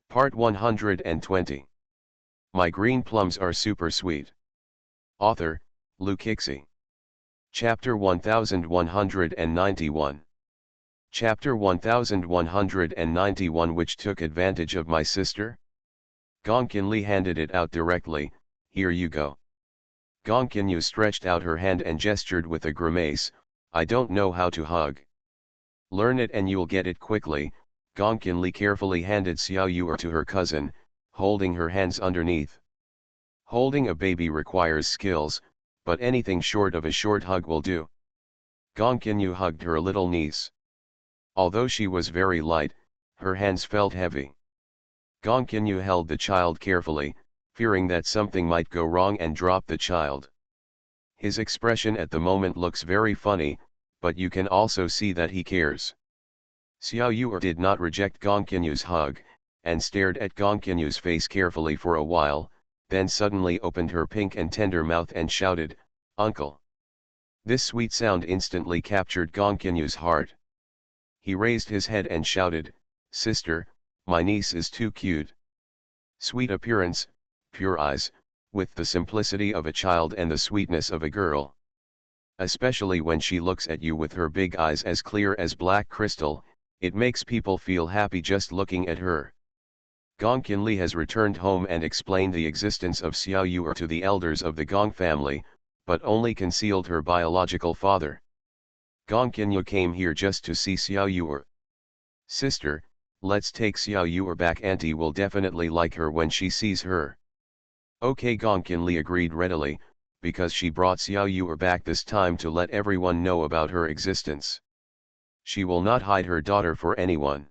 Part 120. My green plums are super sweet. Author, Luke Ixie. Chapter 1191. Chapter 1191, which took advantage of my sister? Gongkinli handed it out directly. Here you go. Gongkinyu stretched out her hand and gestured with a grimace. I don't know how to hug. Learn it and you'll get it quickly. Gongkinli carefully handed Xiaoyue to her cousin, holding her hands underneath. Holding a baby requires skills, but anything short of a short hug will do. Gongkinyu hugged her little niece. Although she was very light, her hands felt heavy. Gongkinyu held the child carefully, fearing that something might go wrong and drop the child. His expression at the moment looks very funny, but you can also see that he cares. Xiaoyue did not reject Gongkinyu's hug, and stared at Gongkinyu's face carefully for a while, then suddenly opened her pink and tender mouth and shouted, "Uncle!" This sweet sound instantly captured Gongkinyu's heart. He raised his head and shouted, "Sister, my niece is too cute." Sweet appearance, pure eyes, with the simplicity of a child and the sweetness of a girl. Especially when she looks at you with her big eyes as clear as black crystal, it makes people feel happy just looking at her. Gongkinli has returned home and explained the existence of Xiaoyue to the elders of the Gong family, but only concealed her biological father. Gongkinyu came here just to see Xiaoyue. Sister, let's take Xiaoyue back. Auntie will definitely like her when she sees her. Okay, Gongkinli agreed readily, because she brought Xiaoyue back this time to let everyone know about her existence. She will not hide her daughter for anyone.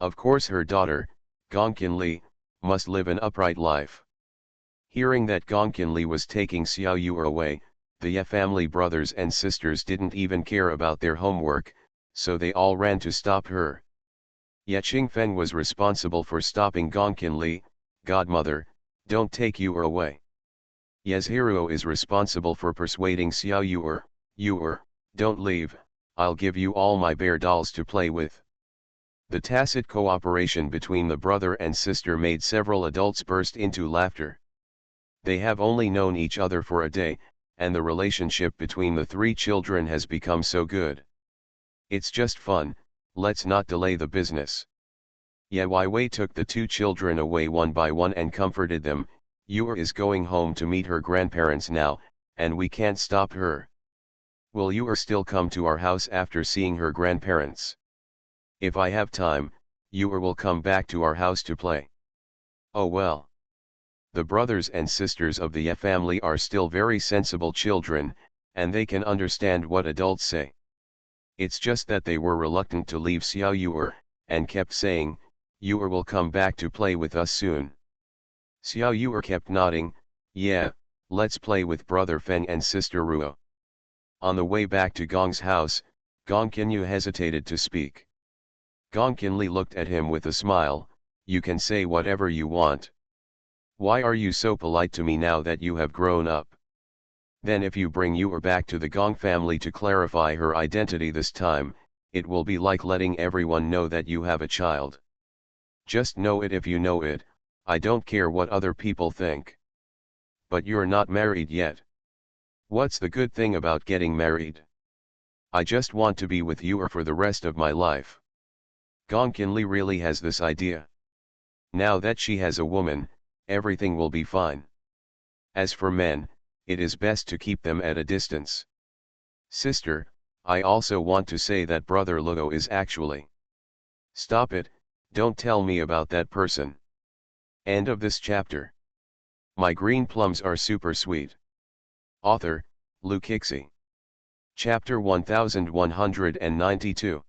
Of course her daughter, Gongkinli, must live an upright life. Hearing that Gongkinli was taking Xiaoyue away, the Ye family brothers and sisters didn't even care about their homework, so they all ran to stop her. Ye Qingfeng was responsible for stopping Gongkinli. Godmother, don't take Yue away. Yezhiruo is responsible for persuading Xiaoyue. Yue, don't leave, I'll give you all my bear dolls to play with. The tacit cooperation between the brother and sister made several adults burst into laughter. They have only known each other for a day, and the relationship between the three children has become so good. It's just fun, let's not delay the business. Ye Wei took the two children away one by one and comforted them. Yue is going home to meet her grandparents now, and we can't stop her. Will Yue still come to our house after seeing her grandparents? If I have time, Yue will come back to our house to play. Oh well. The brothers and sisters of the Ye family are still very sensible children, and they can understand what adults say. It's just that they were reluctant to leave Xiaoyue, and kept saying, Yue will come back to play with us soon. Xiaoyue kept nodding, yeah, let's play with brother Feng and sister Ruo. On the way back to Gong's house, Gongkinyu hesitated to speak. Gongkinli looked at him with a smile, you can say whatever you want. Why are you so polite to me now that you have grown up? Then if you bring Yue back to the Gong family to clarify her identity this time, it will be like letting everyone know that you have a child. Just know it if you know it, I don't care what other people think. But you're not married yet. What's the good thing about getting married? I just want to be with Yue for the rest of my life. Gongkinli really has this idea. Now that she has a woman, everything will be fine. As for men, it is best to keep them at a distance. Sister, I also want to say that brother Luo is actually. Stop it, don't tell me about that person. End of this chapter. My green plums are super sweet. Author, Luke Ixie. Chapter 1192.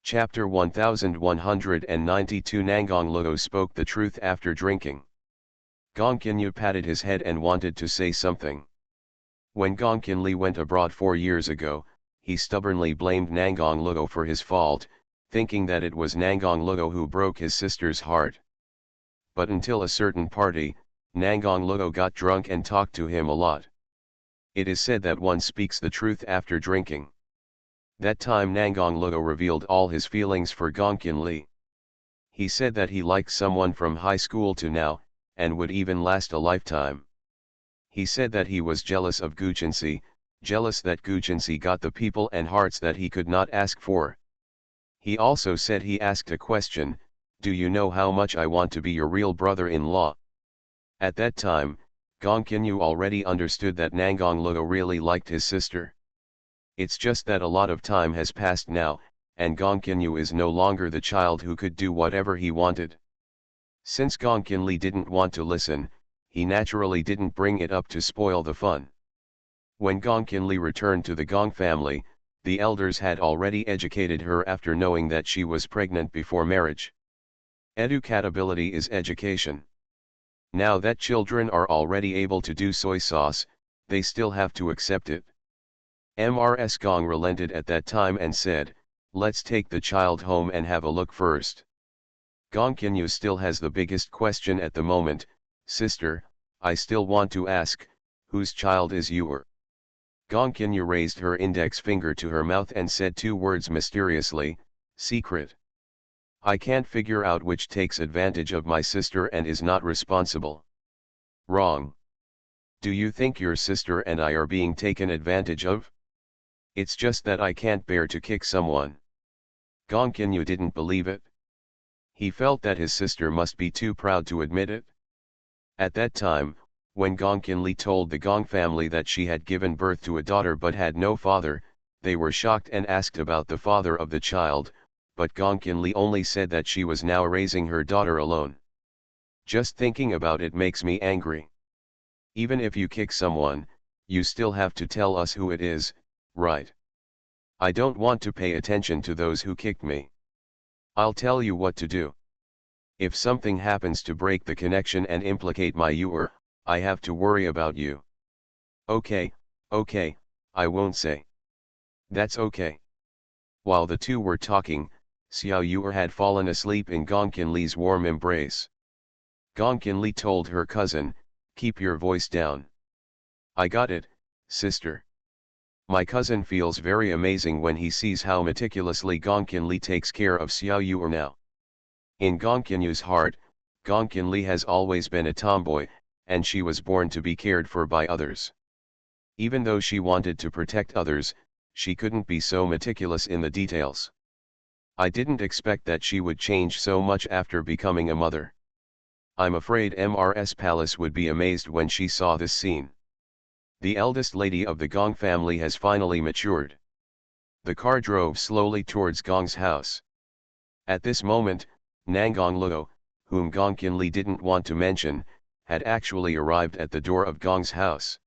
Chapter 1192. Nangong Luo spoke the truth after drinking. Gongkinyu patted his head and wanted to say something. When Gongkinli went abroad 4 years ago, he stubbornly blamed Nangong Luo for his fault, thinking that it was Nangong Luo who broke his sister's heart. But until a certain party, Nangong Luo got drunk and talked to him a lot. It is said that one speaks the truth after drinking. That time Nangong Luo revealed all his feelings for Gongkinli. He said that he liked someone from high school to now, and would even last a lifetime. He said that he was jealous of Guchensi, jealous that Guchensi got the people and hearts that he could not ask for. He also said he asked a question, "Do you know how much I want to be your real brother-in-law?" At that time, Gong Kinyu already understood that Nangong Luo really liked his sister. It's just that a lot of time has passed now, and Gong Kinyu is no longer the child who could do whatever he wanted. Since Gong Kinli didn't want to listen, he naturally didn't bring it up to spoil the fun. When Gong Kinli returned to the Gong family, the elders had already educated her after knowing that she was pregnant before marriage. Educatability is education. Now that children are already able to do soy sauce, they still have to accept it. Mrs. Gong relented at that time and said, "Let's take the child home and have a look first." Gong Kinyu still has the biggest question at the moment, "Sister, I still want to ask, whose child is your?" Gong Kinyu raised her index finger to her mouth and said two words mysteriously, "Secret." "I can't figure out which takes advantage of my sister and is not responsible." Wrong. Do you think your sister and I are being taken advantage of? It's just that I can't bear to kick someone. Gong Kinyu didn't believe it. He felt that his sister must be too proud to admit it. At that time, when Gong Kinli told the Gong family that she had given birth to a daughter but had no father, they were shocked and asked about the father of the child, but Gong Kinli only said that she was now raising her daughter alone. Just thinking about it makes me angry. Even if you kick someone, you still have to tell us who it is, right? I don't want to pay attention to those who kicked me. I'll tell you what to do. If something happens to break the connection and implicate my your, I have to worry about you. Okay, I won't say. That's okay. While the two were talking, Xiao Yuer had fallen asleep in Gong Kinli's warm embrace. Gong Kinli told her cousin, "Keep your voice down." "I got it, sister." My cousin feels very amazing when he sees how meticulously Gong Kinli takes care of Xiao Yuer now. In Gong Kinyu's heart, Gong Kinli has always been a tomboy, and she was born to be cared for by others. Even though she wanted to protect others, she couldn't be so meticulous in the details. I didn't expect that she would change so much after becoming a mother. I'm afraid Mrs. Palace would be amazed when she saw this scene. The eldest lady of the Gong family has finally matured. The car drove slowly towards Gong's house. At this moment, Nangong Luo, whom Gong Kinli didn't want to mention, had actually arrived at the door of Gong's house.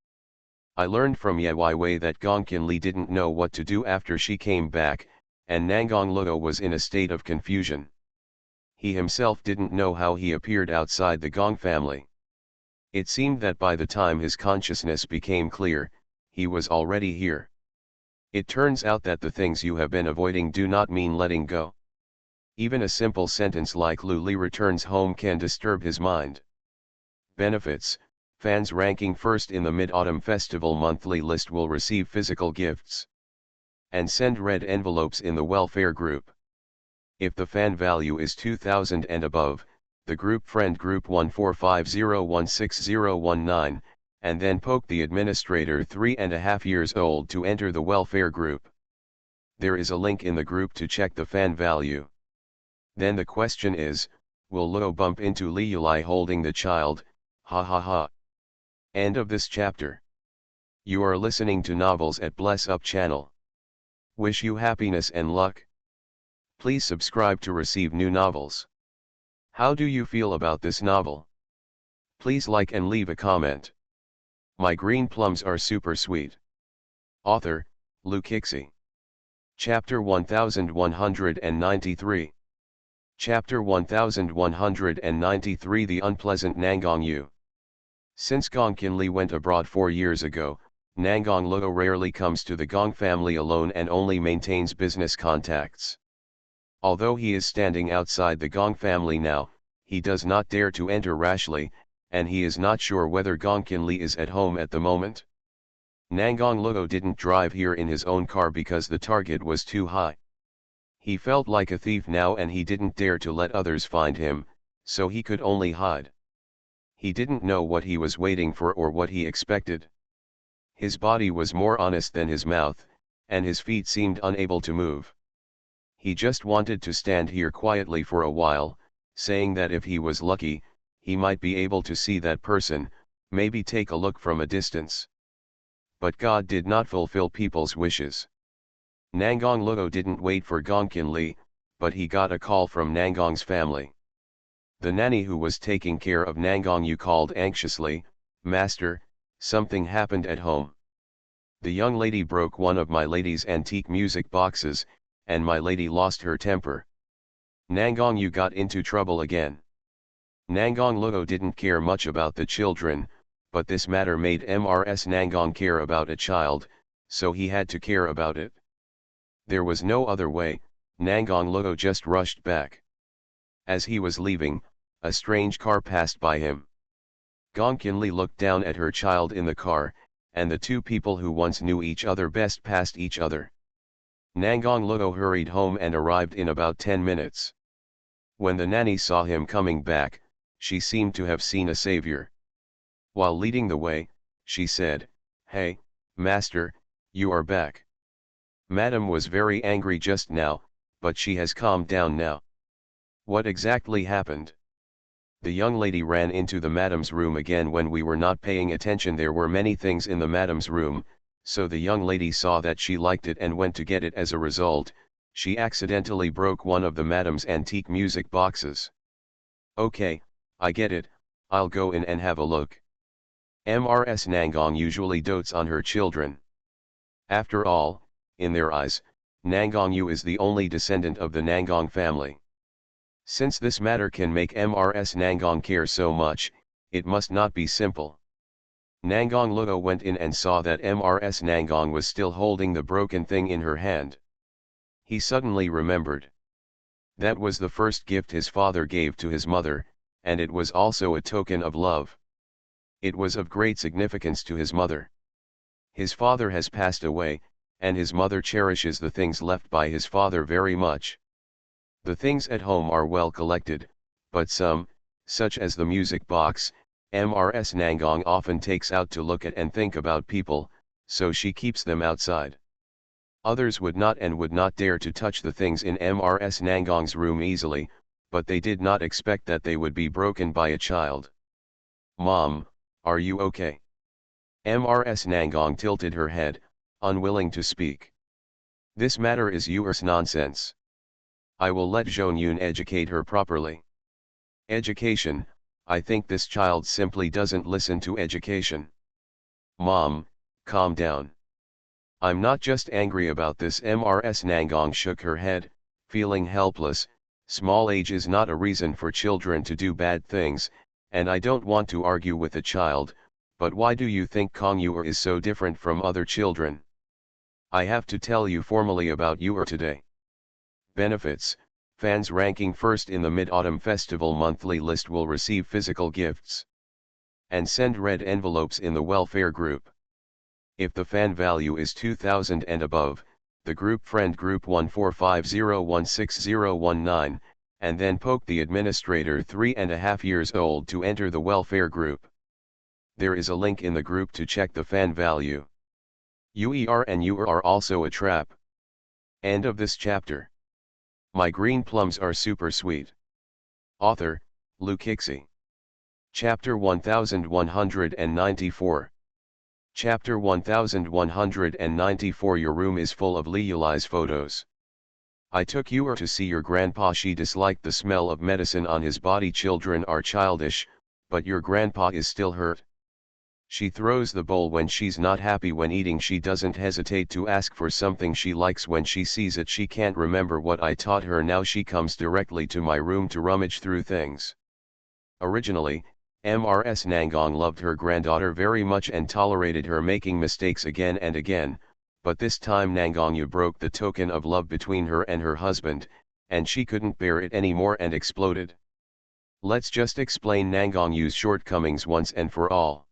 I learned from Ye Wei that Gong Kinli didn't know what to do after she came back, and Nangong Luo was in a state of confusion. He himself didn't know how he appeared outside the Gong family. It seemed that by the time his consciousness became clear, he was already here. It turns out that the things you have been avoiding do not mean letting go. Even a simple sentence like "Lu Li returns home" can disturb his mind. Benefits: fans ranking first in the Mid-Autumn Festival monthly list will receive physical gifts. And send red envelopes in the welfare group. If the fan value is 2000 and above, the group friend group 1450160019, and then poke the administrator 3.5 years old to enter the welfare group. There is a link in the group to check the fan value. Then the question is, will Luo bump into Li Yulai holding the child? Ha ha ha. End of this chapter. You are listening to Novels at Bless Up channel. Wish you happiness and luck. Please subscribe to receive new novels. How do you feel about this novel? Please like and leave a comment. My green plums are super sweet. Author, Lu Kixi. Chapter 1193. Chapter 1193 The Unpleasant Nangong Yu. Since Gong Kinli went abroad 4 years ago, Nangong Luo rarely comes to the Gong family alone and only maintains business contacts. Although he is standing outside the Gong family now, he does not dare to enter rashly, and he is not sure whether Gong Kinli is at home at the moment. Nangong Luo didn't drive here in his own car because the target was too high. He felt like a thief now and he didn't dare to let others find him, so he could only hide. He didn't know what he was waiting for or what he expected. His body was more honest than his mouth, and his feet seemed unable to move. He just wanted to stand here quietly for a while, saying that if he was lucky, he might be able to see that person, maybe take a look from a distance. But God did not fulfill people's wishes. Nangong Luo didn't wait for Gongkin Li, but he got a call from Nangong's family. The nanny who was taking care of Nangong Yu called anxiously, "Master, something happened at home. The young lady broke one of my lady's antique music boxes, and my lady lost her temper. Nangong Yu got into trouble again." Nangong Luo didn't care much about the children, but this matter made Mrs. Nangong care about a child, so he had to care about it. There was no other way. Nangong Luo just rushed back. As he was leaving, a strange car passed by him. Gongkin Li looked down at her child in the car, and the two people who once knew each other best passed each other. Nangong Luo hurried home and arrived in about 10 minutes. When the nanny saw him coming back, she seemed to have seen a savior. While leading the way, she said, "Hey, master, you are back." Madam was very angry just now, but she has calmed down now. What exactly happened? The young lady ran into the madam's room again when we were not paying attention. There were many things in the madam's room, so the young lady saw that she liked it and went to get it. As a result, she accidentally broke one of the madam's antique music boxes. "Okay, I get it, I'll go in and have a look." Mrs. Nangong usually dotes on her children. After all, in their eyes, Nangong Yu is the only descendant of the Nangong family. Since this matter can make Mrs. Nangong care so much, it must not be simple. Nangong Luo went in and saw that Mrs. Nangong was still holding the broken thing in her hand. He suddenly remembered. That was the first gift his father gave to his mother, and it was also a token of love. It was of great significance to his mother. His father has passed away, and his mother cherishes the things left by his father very much. The things at home are well collected, but some, such as the music box, Mrs. Nangong often takes out to look at and think about people, so she keeps them outside. Others would not dare to touch the things in Mrs. Nangong's room easily, but they did not expect that they would be broken by a child. "Mom, are you okay?" Mrs. Nangong tilted her head, unwilling to speak. "This matter is yours nonsense. I will let Zhonyun educate her properly." "Education? I think this child simply doesn't listen to education." "Mom, calm down. I'm not just angry about this." Mrs. Nangong shook her head, feeling helpless. Small age is not a reason for children to do bad things, and I don't want to argue with a child, but why do you think Kong Yuer is so different from other children? I have to tell you formally about Yuer today. Benefits: fans ranking first in the Mid-Autumn Festival monthly list will receive physical gifts. And send red envelopes in the welfare group. If the fan value is 2000 and above, the group friend group 1450160019, and then poke the administrator 3.5 years old to enter the welfare group. There is a link in the group to check the fan value. UER and UR are also a trap. End of this chapter. My green plums are super sweet. Author, Lu Kixi. Chapter 1194. Chapter 1194. Your room is full of Liuli's photos. I took Yuer to see your grandpa. She disliked the smell of medicine on his body. Children are childish, but your grandpa is still hurt. She throws the bowl when she's not happy. When eating, she doesn't hesitate to ask for something she likes. When she sees it, she can't remember what I taught her. Now she comes directly to my room to rummage through things. Originally, Mrs. Nangong loved her granddaughter very much and tolerated her making mistakes again and again, but this time Nangong Yu broke the token of love between her and her husband, and she couldn't bear it anymore and exploded. Let's just explain Nangong Yu's shortcomings once and for all.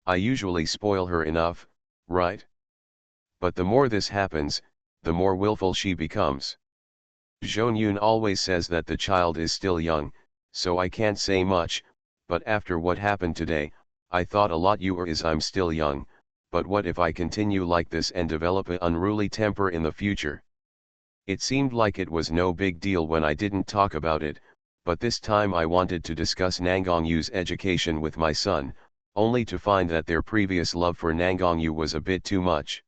I usually spoil her enough, right? But the more this happens, the more willful she becomes. Yun always says that the child is still young, so I can't say much, but after what happened today, I thought a lot I'm still young, but what if I continue like this and develop an unruly temper in the future? It seemed like it was no big deal when I didn't talk about it, but this time I wanted to discuss Yu's education with my son, only to find that their previous love for Yu was a bit too much.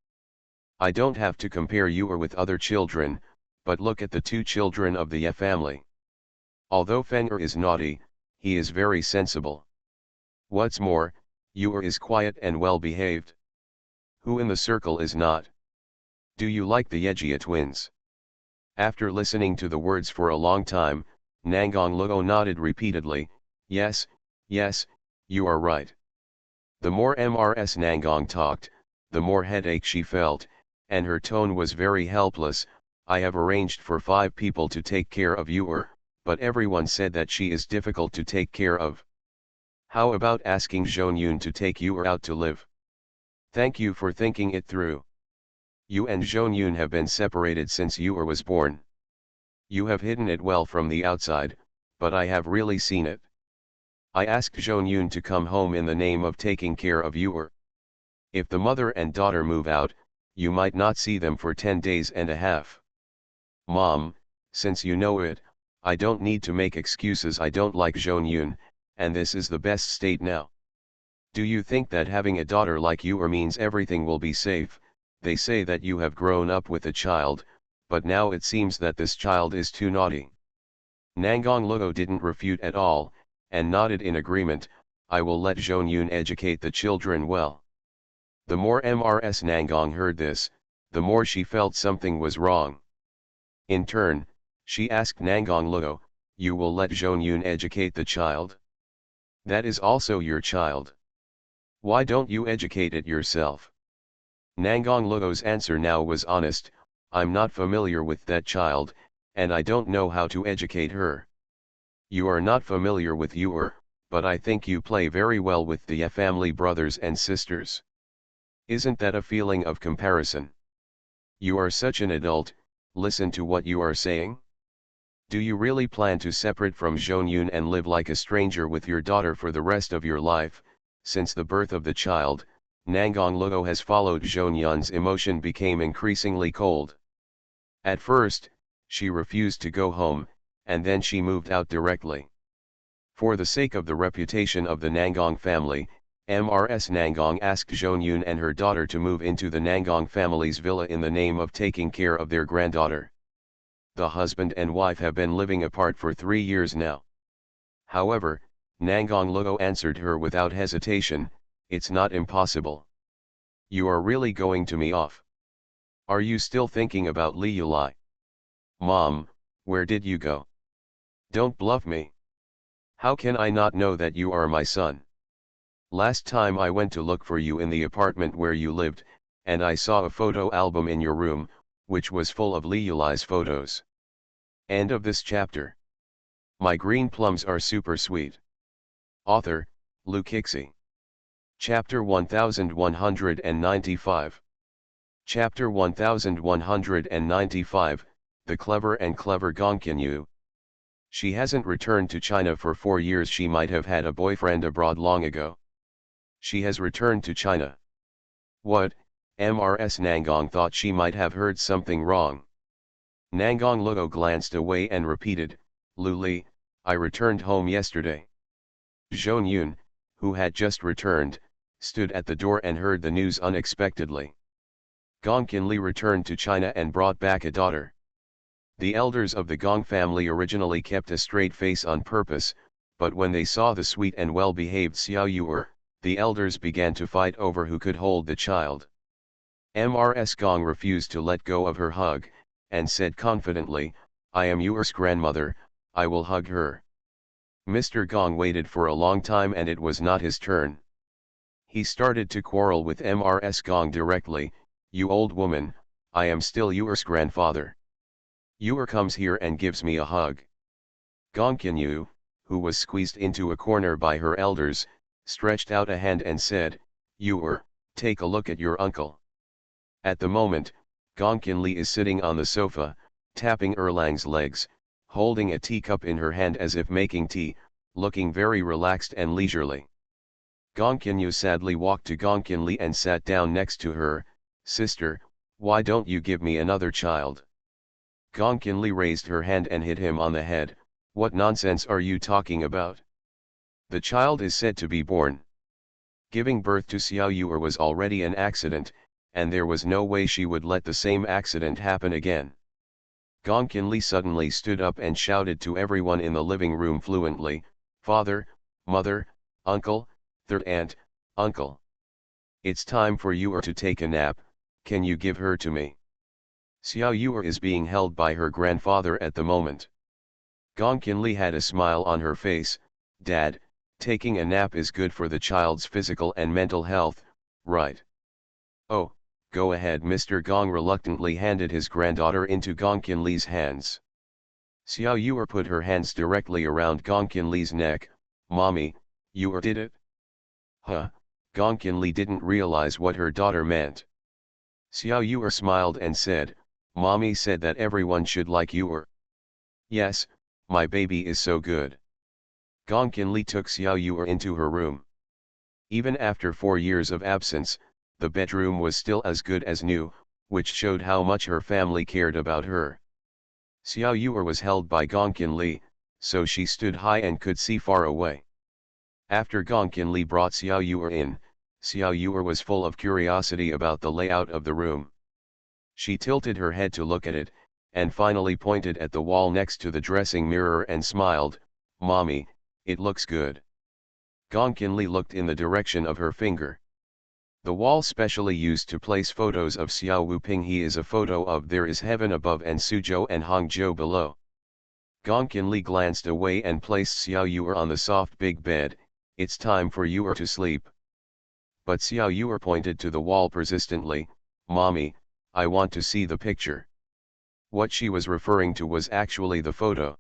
I don't have to compare Yu with other children, but look at the two children of the Ye family. Although Fenger is naughty, he is very sensible. What's more, Yu is quiet and well behaved. Who in the circle is not? Do you like the Yejia twins? After listening to the words for a long time, Nangang Luo nodded repeatedly, yes, yes, you are right. The more Mrs. Nangang talked, the more headache she felt, and her tone was very helpless. I have arranged for 5 people to take care of Yu, but everyone said that she is difficult to take care of. How about asking Yun to take Yu out to live? Thank you for thinking it through. You and Yun have been separated since Yu was born. You have hidden it well from the outside, but I have really seen it. I asked Yun to come home in the name of taking care of Yu. If the mother and daughter move out, you might not see them for 10 days and a half. Mom, since you know it, I don't need to make excuses. I don't like Yun, and this is the best state now. Do you think that having a daughter like Yu means everything will be safe? They say that you have grown up with a child, but now it seems that this child is too naughty. Nangang Luo didn't refute at all, and nodded in agreement. I will let Yun educate the children well. The more Mrs. Nangang heard this, the more she felt something was wrong. In turn, she asked Nangang Luo, you will let Yun educate the child? That is also your child. Why don't you educate it yourself? Nangang Luo's answer now was honest, I'm not familiar with that child, and I don't know how to educate her. You are not familiar with Yu, but I think you play very well with the Ye family brothers and sisters. Isn't that a feeling of comparison? You are such an adult, listen to what you are saying. Do you really plan to separate from Yun and live like a stranger with your daughter for the rest of your life? Since the birth of the child, Nangang Luo has followed Yun's emotion became increasingly cold. At first, she refused to go home, and then she moved out directly. For the sake of the reputation of the Nangang family, Mrs. Nangang asked Yun and her daughter to move into the Nangang family's villa in the name of taking care of their granddaughter. The husband and wife have been living apart for 3 years now. However, Nangang Luo answered her without hesitation, it's not impossible. You are really going to me off. Are you still thinking about Li Yulai? Mom, where did you go? Don't bluff me. How can I not know that you are my son? Last time I went to look for you in the apartment where you lived, and I saw a photo album in your room, which was full of Li Yulai's photos. End of this chapter. My green plums are super sweet. Author, Lu Kixi. Chapter 1195. Chapter 1195, The Clever and Clever Gongkinyu. She hasn't returned to China for 4 years. She might have had a boyfriend abroad long ago. She has returned to China. What? Mrs. Nangang thought she might have heard something wrong. Nangang Luo glanced away and repeated, Lu Li, I returned home yesterday. Yun, who had just returned, stood at the door and heard the news unexpectedly. Gongkin Li returned to China and brought back a daughter. The elders of the Gong family originally kept a straight face on purpose, but when they saw the sweet and well-behaved Xiao Yu, the elders began to fight over who could hold the child. Mrs. Gong refused to let go of her hug, and said confidently, I am Yu's grandmother, I will hug her. Mr. Gong waited for a long time and it was not his turn. He started to quarrel with Mrs. Gong directly, you old woman, I am still Yu's grandfather. Yu comes here and gives me a hug. Gongkinyu, who was squeezed into a corner by her elders, stretched out a hand and said, Yu, take a look at your uncle. At the moment, Gongkin Li is sitting on the sofa, tapping Erlang's legs, holding a teacup in her hand as if making tea, looking very relaxed and leisurely. Gongkinyu sadly walked to Gongkinli and sat down next to her. "Sister, why don't you give me another child?" Gongkinli raised her hand and hit him on the head. "What nonsense are you talking about? The child is said to be born." Giving birth to Xiao Yuer was already an accident, and there was no way she would let the same accident happen again. Gongkinli suddenly stood up and shouted to everyone in the living room fluently, "Father, mother, uncle, third aunt, uncle. It's time for Yuer to take a nap, can you give her to me? Xiao Yuer is being held by her grandfather at the moment." Gongkinli had a smile on her face. "Dad, taking a nap is good for the child's physical and mental health, right?" "Oh, go ahead." Mr. Gong reluctantly handed his granddaughter into Gongkinli's hands. Xiao Yuer put her hands directly around Gongkinli's neck. "Mommy, Yuer did it?" "Huh?" Gongkinli didn't realize what her daughter meant. Xiao Yuer smiled and said, "Mommy said that everyone should like Yuer." "Yes, my baby is so good." Gongkinli took Xiao Yuer into her room. Even after 4 years of absence, the bedroom was still as good as new, which showed how much her family cared about her. Xiao Yuer was held by Gongkinli, so she stood high and could see far away. After Gongkinli brought Xiao Yuer in, Xiao Yuer was full of curiosity about the layout of the room. She tilted her head to look at it, and finally pointed at the wall next to the dressing mirror and smiled, "Mommy, it looks good." Gongkinli looked in the direction of her finger. The wall specially used to place photos of Xiao Wuping he is a photo of There Is Heaven Above and Suzhou and Hangzhou below. Gongkinli glanced away and placed Xiao Yuer on the soft big bed. "It's time for Yuer to sleep." But Xiao Yuer pointed to the wall persistently, "Mommy, I want to see the picture." What she was referring to was actually the photo.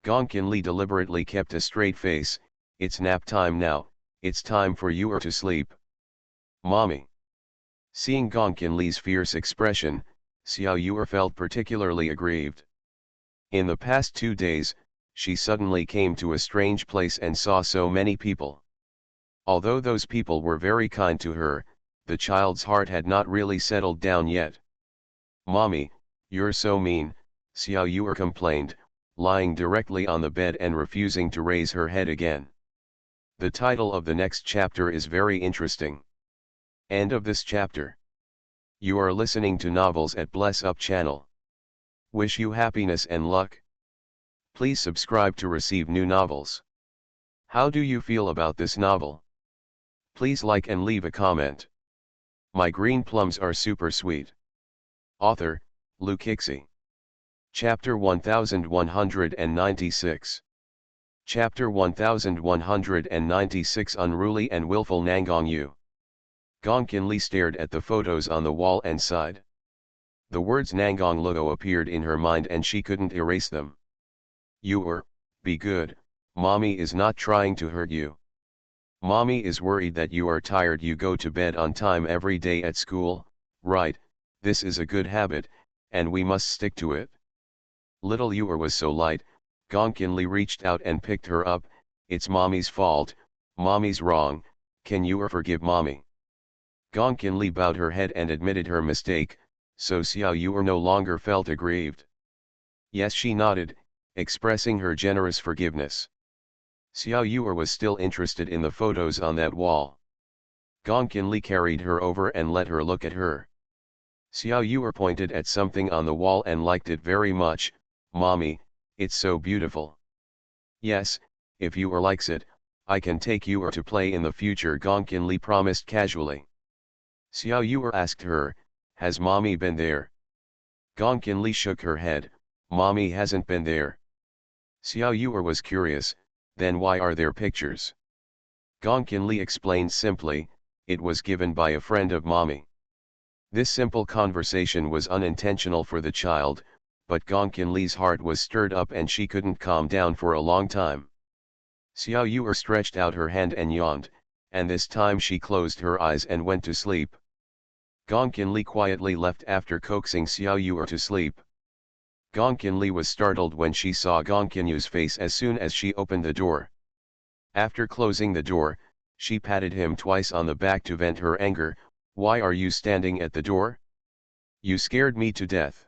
Gongkinli deliberately kept a straight face. "It's nap time now, it's time for Yuer to sleep." "Mommy." Seeing Gongkinli's fierce expression, Xiao Yuer felt particularly aggrieved. In the past 2 days, she suddenly came to a strange place and saw so many people. Although those people were very kind to her, the child's heart had not really settled down yet. "Mommy, you're so mean," Xiao Yuer complained, lying directly on the bed and refusing to raise her head again. The title of the next chapter is very interesting. End of this chapter. You are listening to novels at Bless Up channel. Wish you happiness and luck. Please subscribe to receive new novels. How do you feel about this novel? Please like and leave a comment. My green plums are super sweet. Author, Lu Kixi. Chapter 1196. Chapter 1196 Unruly and Willful Nangong Yu. Gongkinli stared at the photos on the wall and sighed. The words Nangong Luo appeared in her mind and she couldn't erase them. "Yuer, be good, Mommy is not trying to hurt you. Mommy is worried that you are tired. You go to bed on time every day at school, right? This is a good habit, and we must stick to it." Little Yuer was so light, Gongkinli reached out and picked her up. "It's Mommy's fault, Mommy's wrong, can Yuer forgive Mommy?" Gongkinli bowed her head and admitted her mistake, so Xiao Yuer no longer felt aggrieved. Yes, she nodded, expressing her generous forgiveness. Xiao Yuer was still interested in the photos on that wall. Gongkinli carried her over and let her look at her. Xiao Yuer pointed at something on the wall and liked it very much. "Mommy, it's so beautiful." "Yes, if Yuer likes it, I can take Yuer to play in the future," Gongkinli promised casually. Xiao Yuer asked her, "Has Mommy been there?" Gongkinli shook her head. "Mommy hasn't been there." Xiao Yuer was curious, "Then why are there pictures?" Gongkinli explained simply, "It was given by a friend of Mommy." This simple conversation was unintentional for the child, but Gongkinli's heart was stirred up and she couldn't calm down for a long time. Xiao Yuer stretched out her hand and yawned, and this time she closed her eyes and went to sleep. Gongkinli quietly left after coaxing Xiao Yuer to sleep. Gong Qinli was startled when she saw Gong Qinyu's face as soon as she opened the door. After closing the door, she patted him twice on the back to vent her anger. "Why are you standing at the door? You scared me to death."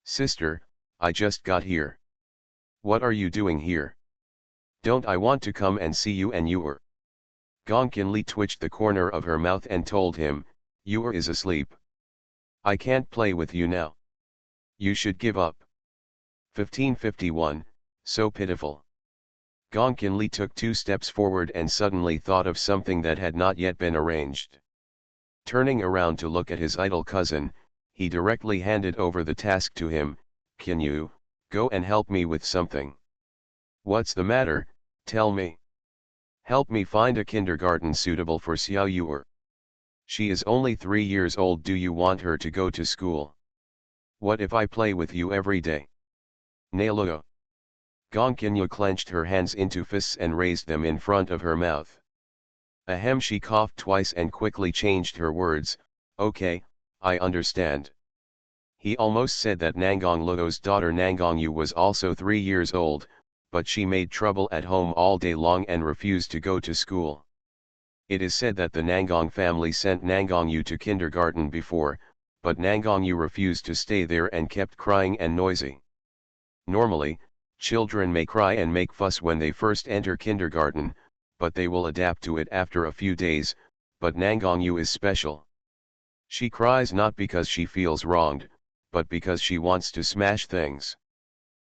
"Sister, I just got here." "What are you doing here? Don't I want to come and see you and Yor?" Gong Qinli twitched the corner of her mouth and told him, "Yor is asleep. I can't play with you now. You should give up." 1551, so pitiful. Gong Qinli took 2 steps forward and suddenly thought of something that had not yet been arranged. Turning around to look at his idle cousin, he directly handed over the task to him. "Qinyu, go and help me with something." "What's the matter, tell me." "Help me find a kindergarten suitable for Xiao Yor. She is only 3 years old. Do you want her to go to school? What if I play with you every day?" "Naluo." Gong Qinyu clenched her hands into fists and raised them in front of her mouth. Ahem, she coughed twice and quickly changed her words. "Okay, I understand." He almost said that Nangong Luo's daughter Nangong Yu was also 3 years old, but she made trouble at home all day long and refused to go to school. It is said that the Nangong family sent Nangong Yu to kindergarten before, but Nangong Yu refused to stay there and kept crying and noisy. Normally, children may cry and make fuss when they first enter kindergarten, but they will adapt to it after a few days. But Nangong Yu is special. She cries not because she feels wronged, but because she wants to smash things.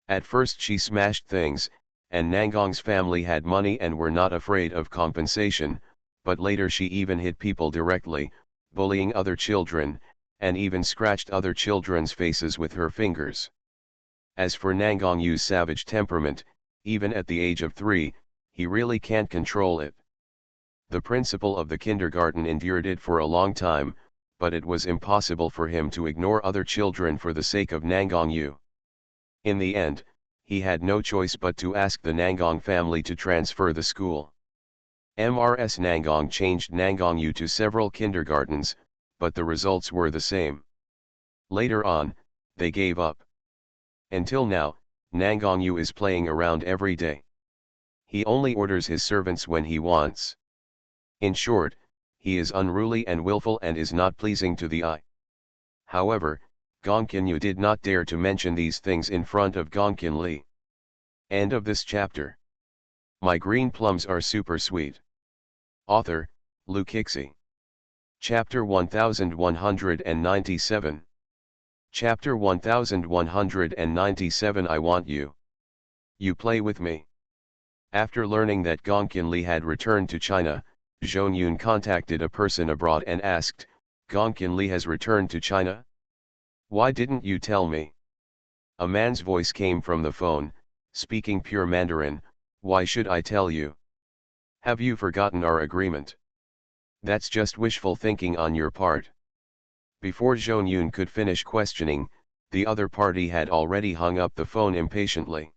At first she smashed things, and Nangong's family had money and were not afraid of compensation, but later she even hit people directly, bullying other children, and even scratched other children's faces with her fingers. As for Nangong Yu's savage temperament, even at the age of 3, he really can't control it. The principal of the kindergarten endured it for a long time, but it was impossible for him to ignore other children for the sake of Nangong Yu. In the end, he had no choice but to ask the Nangong family to transfer the school. MRS Nangong changed Nangong Yu to several kindergartens, but the results were the same. Later on, they gave up. Until now, Nangong Yu is playing around every day. He only orders his servants when he wants. In short, he is unruly and willful and is not pleasing to the eye. However, Gong Qinyu did not dare to mention these things in front of Gong Qinli. End of this chapter. My green plums are super sweet. Author, Lu Kixi. Chapter 1197. Chapter 1197. I want you. You play with me. After learning that Gong Qinli had returned to China, Zhou Yun contacted a person abroad and asked, "Gong Qinli has returned to China? Why didn't you tell me?" A man's voice came from the phone, speaking pure Mandarin. "Why should I tell you? Have you forgotten our agreement? That's just wishful thinking on your part." Before Zhou Yun could finish questioning, the other party had already hung up the phone impatiently.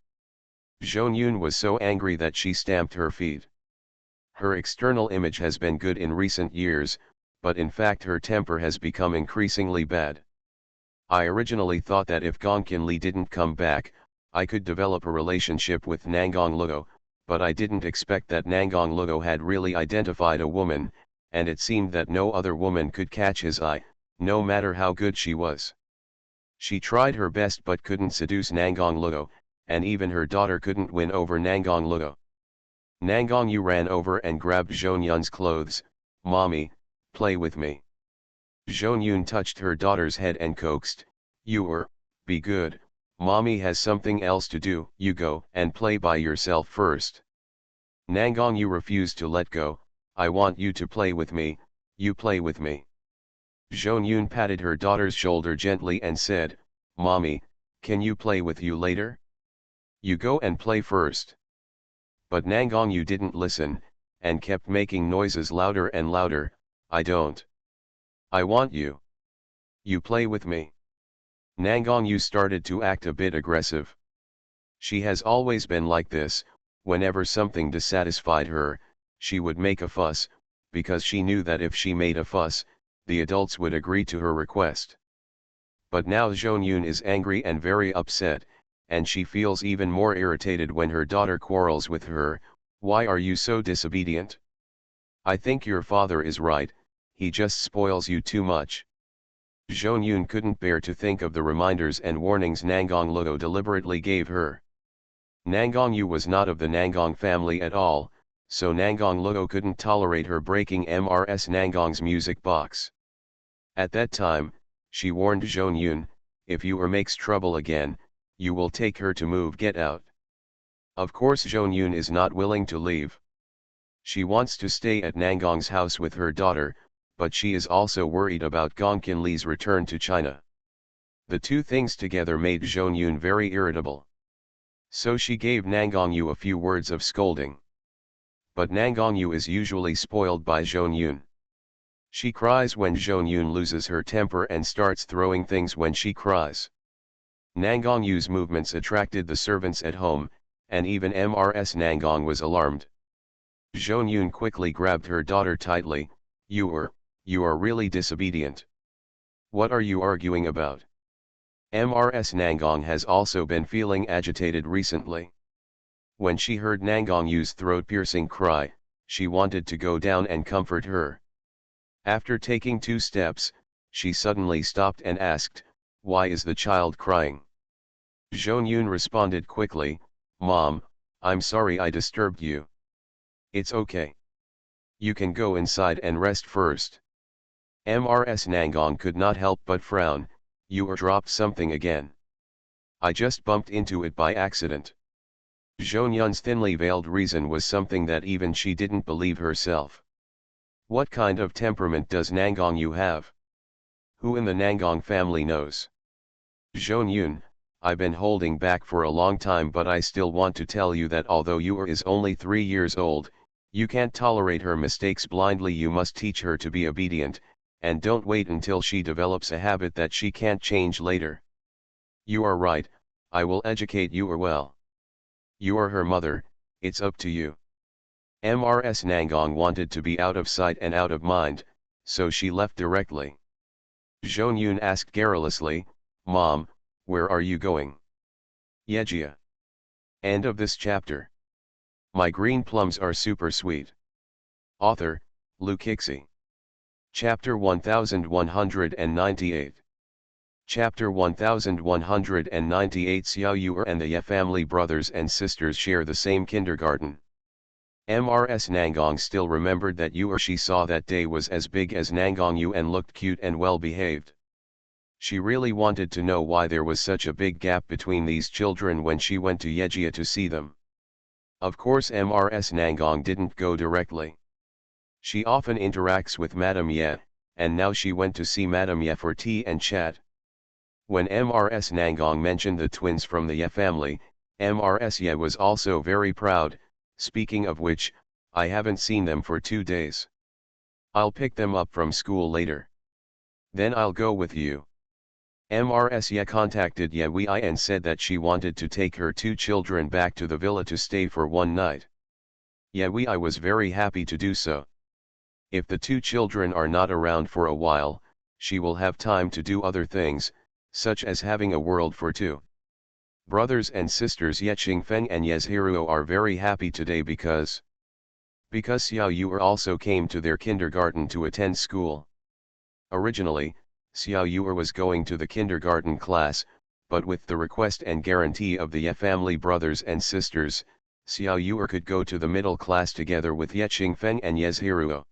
Zhou Yun was so angry that she stamped her feet. Her external image has been good in recent years, but in fact her temper has become increasingly bad. "I originally thought that if Gong Qinli didn't come back, I could develop a relationship with Nangong Luo, but I didn't expect that Nangong Luo had really identified a woman, and it seemed that no other woman could catch his eye, no matter how good she was. She tried her best but couldn't seduce Nangong Luo, and even her daughter couldn't win over Nangong Luo." Nangong Yu ran over and grabbed Zhou Yun's clothes. "Mommy, play with me." Zhou Yun touched her daughter's head and coaxed, "Yor, be good, mommy has something else to do. You go and play by yourself first." Nangong Yu refused to let go. "I want you to play with me, you play with me." Zhou Yun patted her daughter's shoulder gently and said, "Mommy, can you play with you later? You go and play first." But Nangong Yu didn't listen, and kept making noises louder and louder. "I don't. I want you. You play with me." Nangong Yu started to act a bit aggressive. She has always been like this. Whenever something dissatisfied her, she would make a fuss, because she knew that if she made a fuss, the adults would agree to her request. But now Zhonyun is angry and very upset, and she feels even more irritated when her daughter quarrels with her. Why are you so disobedient? I think your father is right, he just spoils you too much. Zhonyun couldn't bear to think of the reminders and warnings Nangong Luo deliberately gave her. Nangong Yu was not of the Nangong family at all, so Nangong Luo couldn't tolerate her breaking Mrs. Nangong's music box. At that time, she warned Zhonyun, if you makes trouble again, you will take her to move get out. Of course Zhonyun is not willing to leave. She wants to stay at Nangong's house with her daughter, but she is also worried about Gong Qinli's return to China. The two things together made Zhonyun very irritable. So she gave Nangong Yu a few words of scolding. But Nangong Yu is usually spoiled by Zhonyun. She cries when Zhonyun loses her temper and starts throwing things when she cries. Nangong Yu's movements attracted the servants at home, and even Mrs. Nangong was alarmed. Zhonyun quickly grabbed her daughter tightly. You are really disobedient. What are you arguing about? Mrs. Nangong has also been feeling agitated recently. When she heard Nangong Yu's throat-piercing cry, she wanted to go down and comfort her. After taking 2 steps, she suddenly stopped and asked, why is the child crying? Zhonyun responded quickly, Mom, I'm sorry I disturbed you. It's okay. You can go inside and rest first. Mrs. Nangong could not help but frown. You dropped something again. I just bumped into it by accident. Zhonyun's thinly veiled reason was something that even she didn't believe herself. What kind of temperament does Nangong Yu have? Who in the Nangong family knows? Zhonyun, I've been holding back for a long time, but I still want to tell you that although Yu is only 3 years old, you can't tolerate her mistakes blindly. You must teach her to be obedient, and don't wait until she develops a habit that she can't change later. You are right, I will educate you well. You are her mother, it's up to you. Mrs. Nangong wanted to be out of sight and out of mind, so she left directly. Zhonyun asked garrulously, Mom, where are you going? Yejia. End of this chapter. My green plums are super sweet. Author, Lu Kixi. Chapter 1198. Chapter 1198. Xiao Yu and the Ye family brothers and sisters share the same kindergarten. Mrs. Nangong still remembered that Yu she saw that day was as big as Nangong Yu and looked cute and well behaved. She really wanted to know why there was such a big gap between these children when she went to Yejia to see them. Of course Mrs. Nangong didn't go directly. She often interacts with Madame Ye, and now she went to see Madame Ye for tea and chat. When Mrs. Nangong mentioned the twins from the Ye family, Mrs. Ye was also very proud. Speaking of which, I haven't seen them for 2 days. I'll pick them up from school later. Then I'll go with you. Mrs. Ye contacted Ye Wei and said that she wanted to take her 2 children back to the villa to stay for 1 night. Ye Wei was very happy to do so. If the 2 children are not around for a while, she will have time to do other things, such as having a world for 2. Brothers and sisters Ye Qingfeng and Ye Zhiruo are very happy today because Xiao Yu also came to their kindergarten to attend school. Originally, Xiao Yu was going to the kindergarten class, but with the request and guarantee of the Ye family brothers and sisters, Xiao Yu could go to the middle class together with Ye Qingfeng and Ye Zhiruo.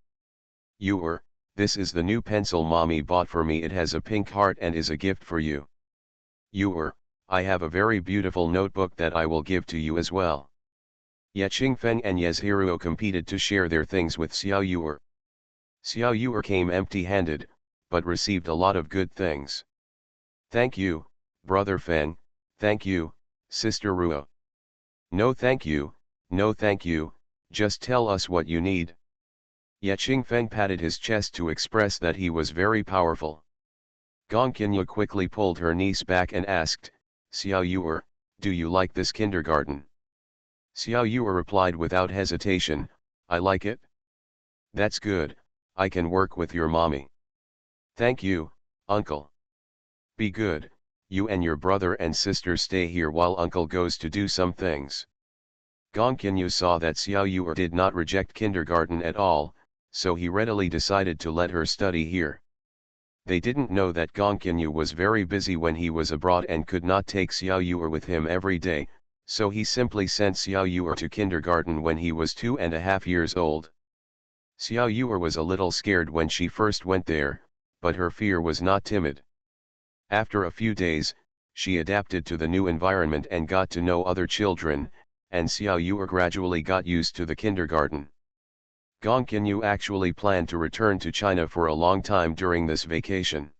Yu, this is the new pencil mommy bought for me. It has a pink heart and is a gift for you. Yu, I have a very beautiful notebook that I will give to you as well. Ye Qingfeng and Ye Zhiruo competed to share their things with Xiao Yu. Xiao Yu came empty-handed, but received a lot of good things. Thank you, brother Feng, thank you, sister Ruo. No thank you, just tell us what you need. Ye Qingfeng patted his chest to express that he was very powerful. Gong Qinyu quickly pulled her niece back and asked, Xiao Yu, do you like this kindergarten? Xiao Yu replied without hesitation, I like it. That's good, I can work with your mommy. Thank you, uncle. be good, you and your brother and sister stay here while uncle goes to do some things. Gong Kinyu saw that Xiao Yuer did not reject kindergarten at all, so he readily decided to let her study here. They didn't know that Gong Kinyu was very busy when he was abroad and could not take Xiao Yuer with him every day, so he simply sent Xiao Yuer to kindergarten when he was 2.5 years old. Xiao Yuer was a little scared when she first went there, but her fear was not timid. After a few days, she adapted to the new environment and got to know other children, and Xiao Yuer gradually got used to the kindergarten. Gong Kinyu actually planned to return to China for a long time during this vacation.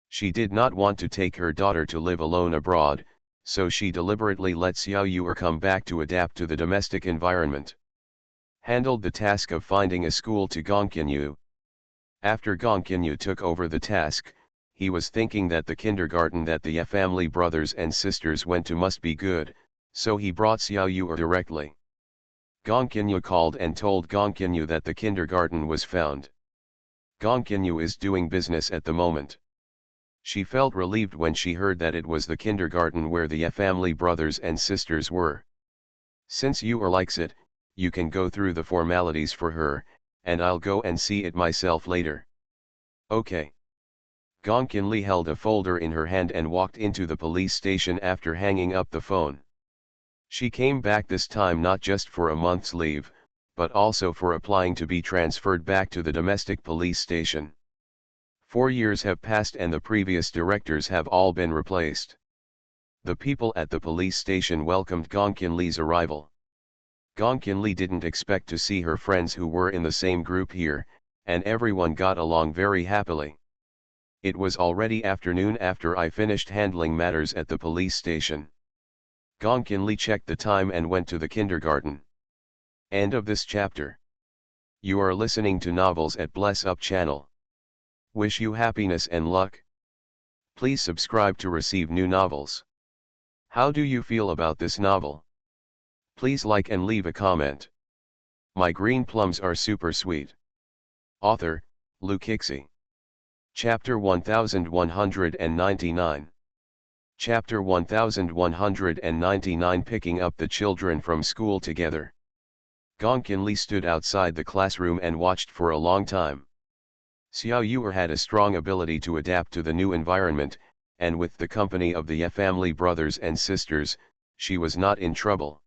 She did not want to take her daughter to live alone abroad, so she deliberately let Xiao Yuer come back to adapt to the domestic environment. Handled the task of finding a school to Gong Kinyu. After Gong Kinyu took over the task, he was thinking that the kindergarten that the family brothers and sisters went to must be good, so he brought Xiao Yuer directly. Gong Kinyu called and told Gong Kinyu that the kindergarten was found. Gong Kinyu is doing business at the moment. She felt relieved when she heard that it was the kindergarten where the family brothers and sisters were. Since Yuer likes it, you can go through the formalities for her, and I'll go and see it myself later. Okay. Gong Kinli held a folder in her hand and walked into the police station after hanging up the phone. She came back this time not just for a month's leave, but also for applying to be transferred back to the domestic police station. 4 years have passed and the previous directors have all been replaced. The people at the police station welcomed Gong Kinli's arrival. Gong Kinli didn't expect to see her friends who were in the same group here, and everyone got along very happily. It was already afternoon after I finished handling matters at the police station. Gong Kinli checked the time and went to the kindergarten. End of this chapter. You are listening to Novels at Bless Up channel. Wish you happiness and luck. Please subscribe to receive new novels. How do you feel about this novel? Please like and leave a comment. My green plums are super sweet. Author, Lu Kixi. Chapter 1199. Chapter 1199 Picking up the children from school together. Gong Kinli stood outside the classroom and watched for a long time. Xiao Yuer had a strong ability to adapt to the new environment, and with the company of the family brothers and sisters, she was not in trouble.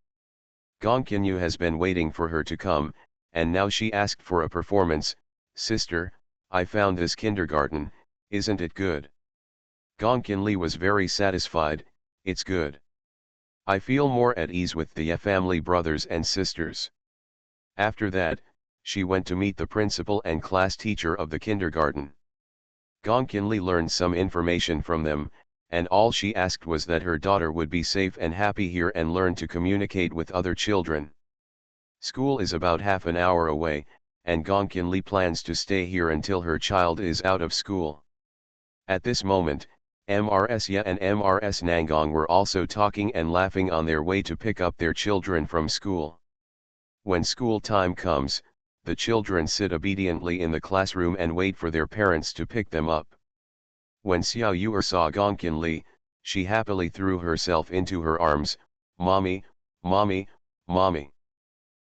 Gong Kinyu has been waiting for her to come, and now she asked for a performance. Sister, I found this kindergarten, isn't it good? Gong Kinli was very satisfied. It's good. I feel more at ease with the family brothers and sisters. After that, she went to meet the principal and class teacher of the kindergarten. Gong Kinli learned some information from them, and all she asked was that her daughter would be safe and happy here and learn to communicate with other children. School is about half an hour away, and Gong Kinli plans to stay here until her child is out of school. At this moment, Mrs. Ya and Mrs. Nangong were also talking and laughing on their way to pick up their children from school. When school time comes, the children sit obediently in the classroom and wait for their parents to pick them up. When Xiao Yuer saw Gong Kinli, she happily threw herself into her arms. Mommy, mommy, mommy.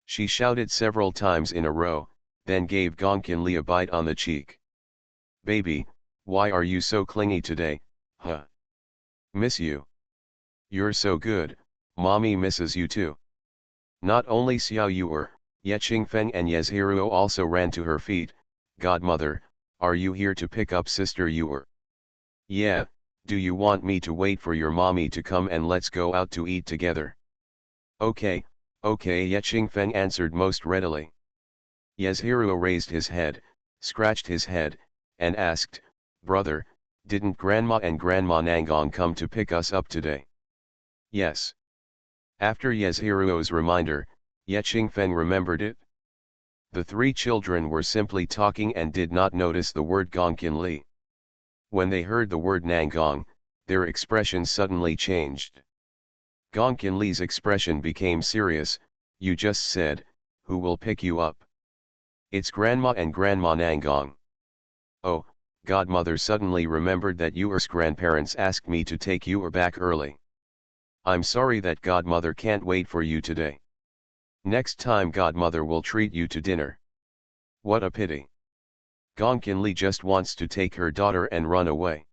She shouted several times in a row, then gave Gong Kinli a bite on the cheek. Baby, why are you so clingy today, huh? Miss you. You're so good, mommy misses you too. Not only Xiao Yuer, Ye Qingfeng and Yezhiruo also ran to her feet. Godmother, are you here to pick up Sister Yuer? Yeah, do you want me to wait for your mommy to come and let's go out to eat together? Okay, okay, Ye Qingfeng answered most readily. Yezhiruo raised his head, scratched his head, and asked, Brother, didn't Grandma and Grandma Nangong come to pick us up today? Yes. After Yezhiruo's reminder, Ye Qingfeng remembered it. The three children were simply talking and did not notice the word Gong Kinli. When they heard the word Nangong, their expression suddenly changed. Gong Kinli's expression became serious. You just said, who will pick you up? It's Grandma and Grandma Nangong. Oh, Godmother suddenly remembered that Yuer's grandparents asked me to take Yuer back early. I'm sorry that Godmother can't wait for you today. Next time Godmother will treat you to dinner. What a pity. Gongkinli just wants to take her daughter and run away.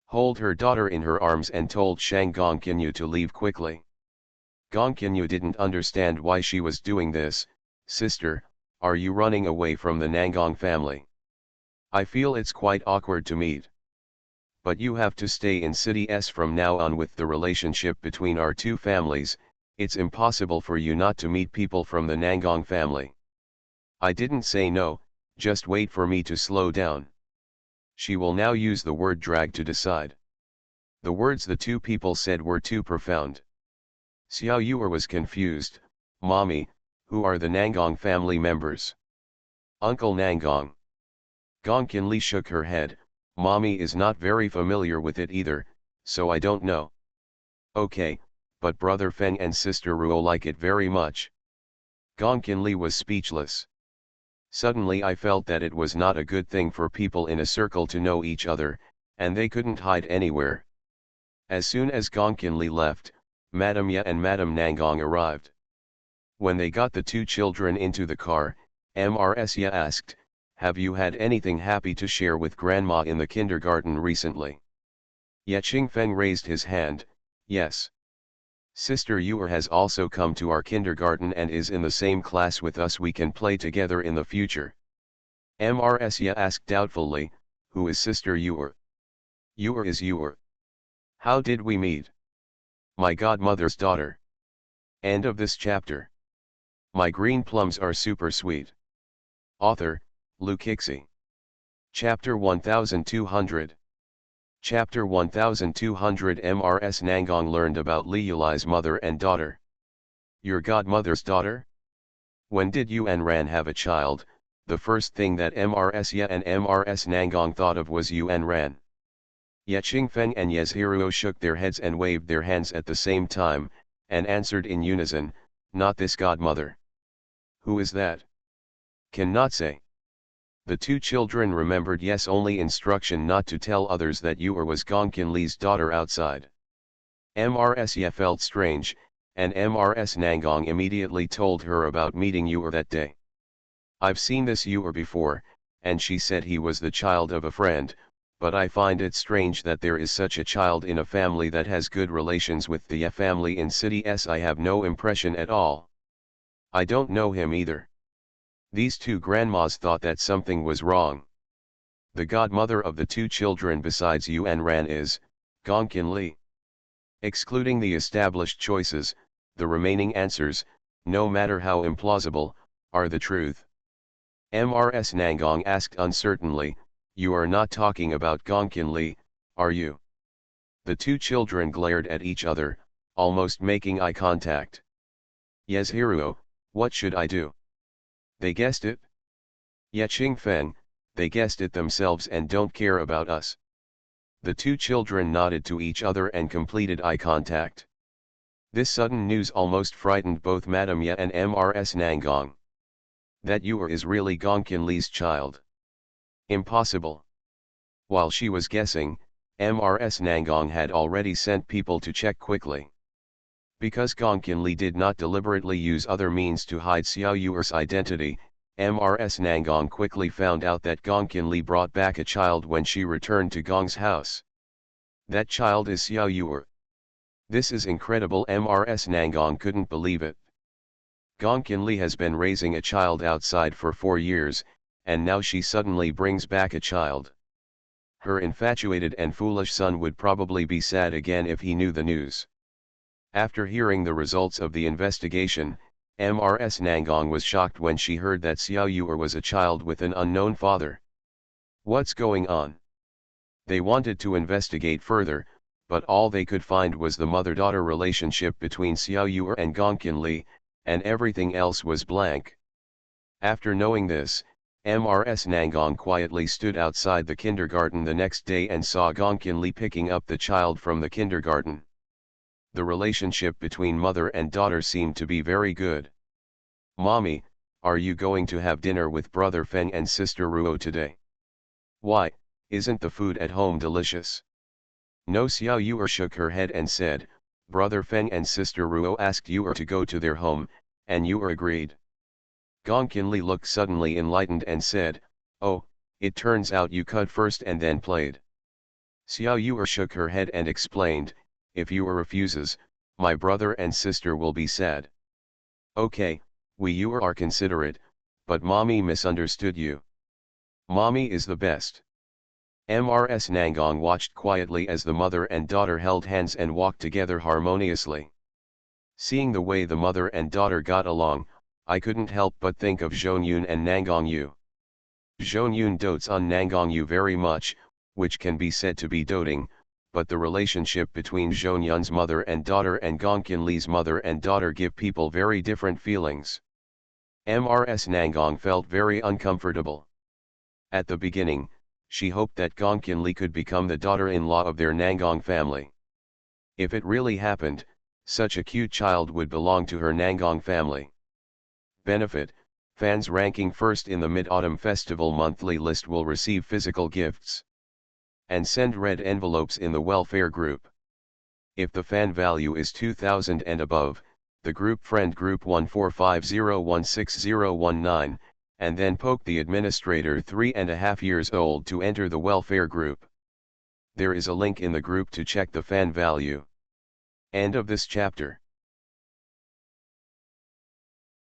Hold her daughter in her arms and told Shang Gongkinyu to leave quickly. Gongkinyu didn't understand why she was doing this. Sister, are you running away from the Nangong family? I feel it's quite awkward to meet. But you have to stay in City S from now on. With the relationship between our two families, it's impossible for you not to meet people from the Nangong family. I didn't say no, just wait for me to slow down. She will now use the word drag to decide. The words the two people said were too profound. Xiao Yuer was confused. Mommy, who are the Nangong family members? Uncle Nangong. Gongkinli shook her head. Mommy is not very familiar with it either, so I don't know. Okay, but brother Feng and sister Ruo like it very much. Gongkinli was speechless. Suddenly I felt that it was not a good thing for people in a circle to know each other, and they couldn't hide anywhere. As soon as Gongkinli left, Madame Ya and Madame Nangong arrived. When they got the two children into the car, Mrs. Ya asked, have you had anything happy to share with Grandma in the kindergarten recently? Ye Qingfeng raised his hand. Yes. Sister Yuer has also come to our kindergarten and is in the same class with us. We can play together in the future. Mrs. Ya asked doubtfully, who is Sister Yuer? Yuer is Yuer. How did we meet? My godmother's daughter. End of this chapter. My green plums are super sweet. Author, Lu Kixi. Chapter 1200. Chapter 1200. Mrs. Nangong learned about Li Yuli's mother and daughter. Your godmother's daughter? When did Yuan Ran have a child? The first thing that Mrs. Ya and Mrs. Nangong thought of was Yuan Ran. Ye Qingfeng and Yezhiruo shook their heads and waved their hands at the same time, and answered in unison, not this godmother. Who is that? Cannot say. The two children remembered Yes only instruction not to tell others that Yuer was Gongkinli's daughter outside. Mrs. Ya felt strange, and Mrs. Nangong immediately told her about meeting Yuer that day. I've seen this Yuer before, and she said he was the child of a friend, but I find it strange that there is such a child in a family that has good relations with the Ya family in City S. I have no impression at all. I don't know him either. These two grandmas thought that something was wrong. The godmother of the two children besides Yuan Ran is, Gongkinli. Excluding the established choices, the remaining answers, no matter how implausible, are the truth. Mrs. Nangong asked uncertainly, you are not talking about Gongkinli, are you? The two children glared at each other, almost making eye contact. Yezhiruo, what should I do? They guessed it? Ye Qingfeng, they guessed it themselves and don't care about us. The two children nodded to each other and completed eye contact. This sudden news almost frightened both Madame Ya and Mrs. Nangong. That Yuer is really Gongkinli's child. Impossible. While she was guessing, Mrs. Nangong had already sent people to check quickly. Because Gongkinli did not deliberately use other means to hide Xiao Yuer's identity, Mrs. Nangong quickly found out that Gongkinli brought back a child when she returned to Gong's house. That child is Xiao Yuer. This is incredible. Mrs. Nangong couldn't believe it. Gongkinli has been raising a child outside for 4 years, and now she suddenly brings back a child. Her infatuated and foolish son would probably be sad again if he knew the news. After hearing the results of the investigation, Mrs. Nangong was shocked when she heard that Xiao Yuer was a child with an unknown father. What's going on? They wanted to investigate further, but all they could find was the mother-daughter relationship between Xiao Yuer and Gongkinli, and everything else was blank. After knowing this, Mrs. Nangong quietly stood outside the kindergarten the next day and saw Gongkinli picking up the child from the kindergarten. The relationship between mother and daughter seemed to be very good. Mommy, are you going to have dinner with brother Feng and sister Ruo today? Why, Isn't the food at home delicious? No. Xiao Yuer shook her head and said, Brother Feng and Sister Ruo asked Yuer to go to their home, and Yuer agreed. Gong Qinli looked suddenly enlightened and said, oh, it turns out you cut first and then played. Xiao Yuer shook her head and explained, if Yuer refuses, my brother and sister will be sad. Okay, we Yuer are considerate, but mommy misunderstood you. Mommy is the best. Mrs. Nangong watched quietly as the mother and daughter held hands and walked together harmoniously. Seeing the way the mother and daughter got along, I couldn't help but think of Zhonyun and Nangong Yu. Zhonyun dotes on Nangong Yu very much, which can be said to be doting, but the relationship between Zhonyun's mother and daughter and Gong Qinli's mother and daughter give people very different feelings. Mrs. Nangong felt very uncomfortable. At the beginning, she hoped that Gong Qinli could become the daughter-in-law of their Nangong family. If it really happened, such a cute child would belong to her Nangong family. Benefit: fans ranking first in the Mid-Autumn Festival monthly list will receive physical gifts. And send red envelopes in the welfare group. If the fan value is 2000 and above, the group friend group 145016019, and then poke the administrator 3.5 years old to enter the welfare group. There is a link in the group to check the fan value. End of this chapter.